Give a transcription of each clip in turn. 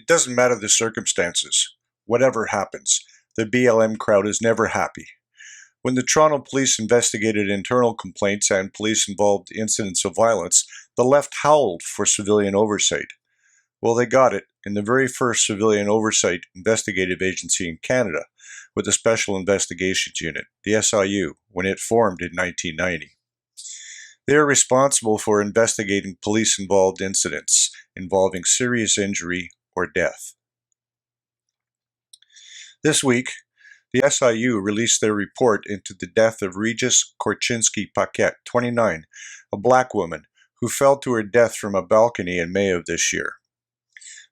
It doesn't matter the circumstances. Whatever happens, the BLM crowd is never happy. When the Toronto police investigated internal complaints and police-involved incidents of violence, the left howled for civilian oversight. Well, they got it in the very first civilian oversight investigative agency in Canada, with the Special Investigations Unit, the SIU, when it formed in 1990. They are responsible for investigating police-involved incidents involving serious injury or death. This week, the SIU released their report into the death of Regis Korchinski-Paquet, 29, a black woman who fell to her death from a balcony in May of this year.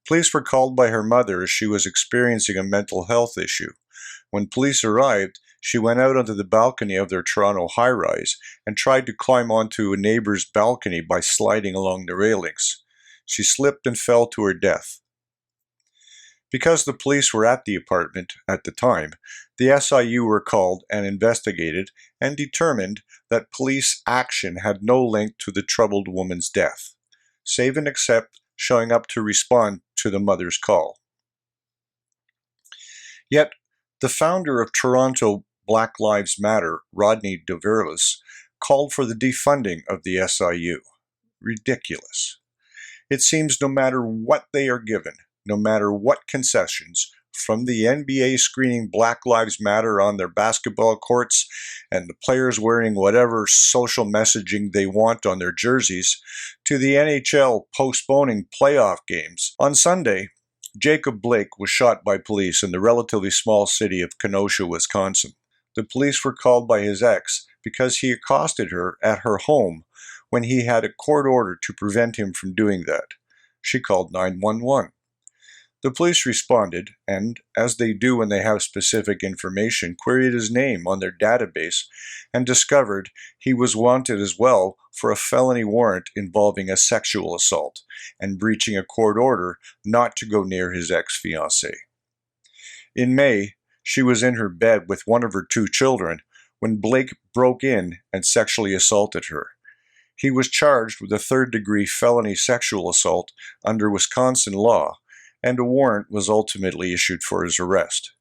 Police were called by her mother as she was experiencing a mental health issue. When police arrived, she went out onto the balcony of their Toronto high-rise and tried to climb onto a neighbor's balcony by sliding along the railings. She slipped and fell to her death. Because the police were at the apartment at the time, the SIU were called and investigated and determined that police action had no link to the troubled woman's death, save and except showing up to respond to the mother's call. Yet, the founder of Toronto Black Lives Matter, Rodney DeVerlis, called for the defunding of the SIU. Ridiculous. It seems no matter what they are given, no matter what concessions, from the NBA screening Black Lives Matter on their basketball courts and the players wearing whatever social messaging they want on their jerseys, to the NHL postponing playoff games. On Sunday, Jacob Blake was shot by police in the relatively small city of Kenosha, Wisconsin. The police were called by his ex because he accosted her at her home when he had a court order to prevent him from doing that. She called 911. The police responded and, as they do when they have specific information, queried his name on their database and discovered he was wanted as well for a felony warrant involving a sexual assault and breaching a court order not to go near his ex-fiancée. In May, she was in her bed with one of her 2 children when Blake broke in and sexually assaulted her. He was charged with a 3rd-degree felony sexual assault under Wisconsin law, and a warrant was ultimately issued for his arrest.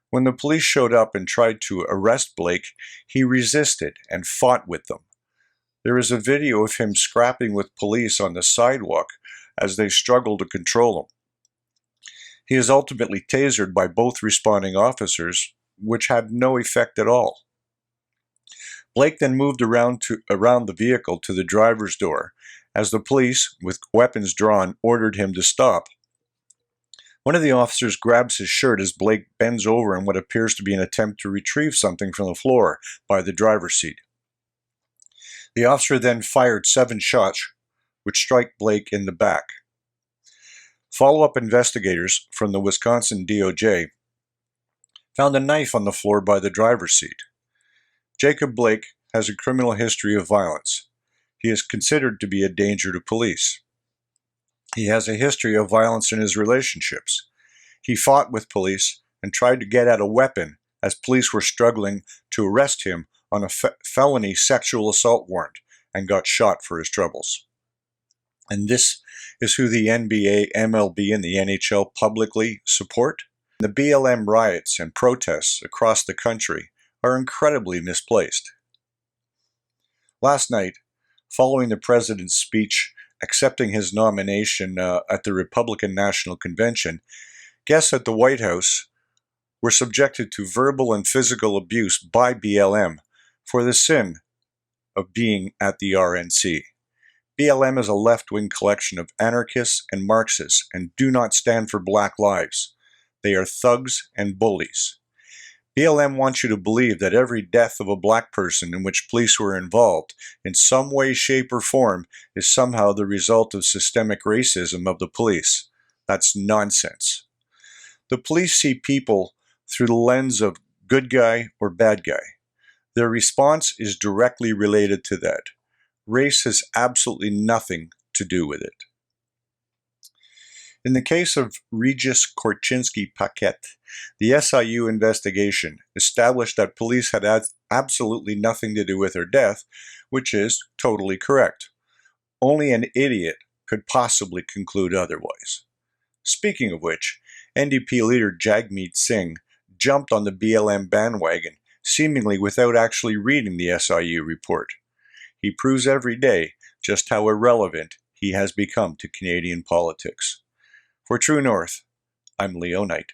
When the police showed up and tried to arrest Blake, he resisted and fought with them. There is a video of him scrapping with police on the sidewalk as they struggled to control him. He is ultimately tasered by both responding officers, which had no effect at all. Blake then moved around the vehicle to the driver's door as the police, with weapons drawn, ordered him to stop. One of the officers grabs his shirt as Blake bends over in what appears to be an attempt to retrieve something from the floor by the driver's seat. The officer then fired 7 shots, which strike Blake in the back. Follow-up investigators from the Wisconsin DOJ found a knife on the floor by the driver's seat. Jacob Blake has a criminal history of violence. He is considered to be a danger to police. He has a history of violence in his relationships. He fought with police and tried to get at a weapon as police were struggling to arrest him on a felony sexual assault warrant and got shot for his troubles. And this is who the NBA, MLB, and the NHL publicly support. The BLM riots and protests across the country are incredibly misplaced. Last night, following the president's speech accepting his nomination at the Republican National Convention, guests at the White House were subjected to verbal and physical abuse by BLM for the sin of being at the RNC. BLM is a left-wing collection of anarchists and Marxists and do not stand for black lives. They are thugs and bullies. BLM wants you to believe that every death of a black person in which police were involved in some way, shape, or form is somehow the result of systemic racism of the police. That's nonsense. The police see people through the lens of good guy or bad guy. Their response is directly related to that. Race has absolutely nothing to do with it. In the case of Regis Korchinski-Paquet, the SIU investigation established that police had absolutely nothing to do with her death, which is totally correct. Only an idiot could possibly conclude otherwise. Speaking of which, NDP leader Jagmeet Singh jumped on the BLM bandwagon, seemingly without actually reading the SIU report. He proves every day just how irrelevant he has become to Canadian politics. For True North, I'm Leo Knight.